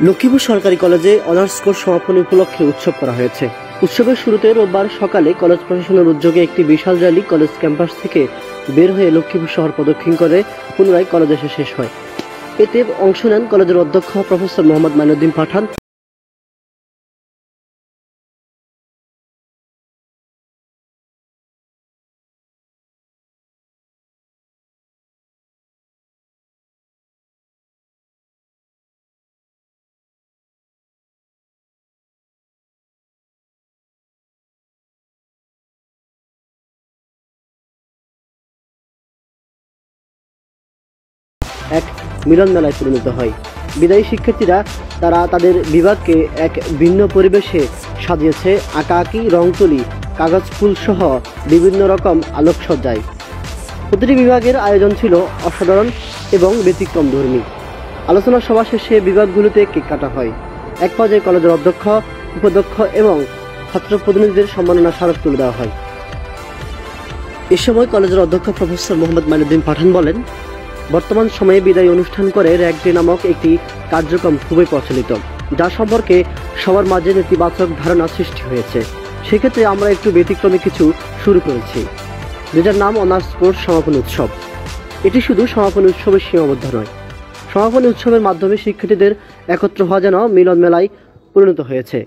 লক্ষ্মীপুর সরকারি কলেজে honours course সমাপনী উপলক্ষে উৎসব করা হয়েছে। উৎসবের শুরুতে রোববার সকালে কলেজ প্রশাসনের উদ্যোগে একটি বিশাল র্যালি কলেজ ক্যাম্পাস থেকে বের হয়ে লক্ষ্মীপুর শহর প্রদক্ষিণ করে পুনরায় কলেজে এসে শেষ হয়। এতে অংশ নেন কলেজের অধ্যক্ষ প্রফেসর মোহাম্মদ মাইনুদ্দিন পাঠান, এক মিলন মেলায় পরিণত হয়। বিদায়ী শিক্ষার্থীরা তাদের বিভাগকে এক ভিন্ন পরিবেশে সাজিয়েছে আঁকাআঁকি, রংতুলি, কাগজ ফুল সহ বিভিন্ন রকম আলোকসজ্জায়। প্রতিটি বিভাগের আয়োজন ছিল অসাধারণ এবং ব্যতিক্রমধর্মী। আলোচনা সভা শেষে বিভাগগুলোতে কেক কাটা হয়। এক পর্যায়ে কলেজের অধ্যক্ষ, উপাধ্যক্ষ এবং ছাত্র প্রতিনিধিদের সম্মাননা স্মারক তুলে দেওয়া হয়। এ সময় কলেজের অধ্যক্ষ প্রফেসর মোহাম্মদ মাইনুদ্দিন পাঠান বলেন, বর্তমান সময়ে বিদায়ী অনুষ্ঠান করে র্যাগ ডে নামক একটি কার্যক্রম খুবই প্রচলিত, যা সম্পর্কে সবার মাঝে নেতিবাচক ধারণা সৃষ্টি হয়েছে। সেক্ষেত্রে আমরা একটু ব্যতিক্রমী কিছু শুরু করেছি, যেটার নাম অনার্স কোর্স সমাপনী উৎসব। এটি শুধু সমাপনী উৎসবে সীমাবদ্ধ নয়, সমাপনী উৎসবের মাধ্যমে শিক্ষার্থীদের একত্র হওয়া যেন মিলন মেলায় পরিণত হয়েছে।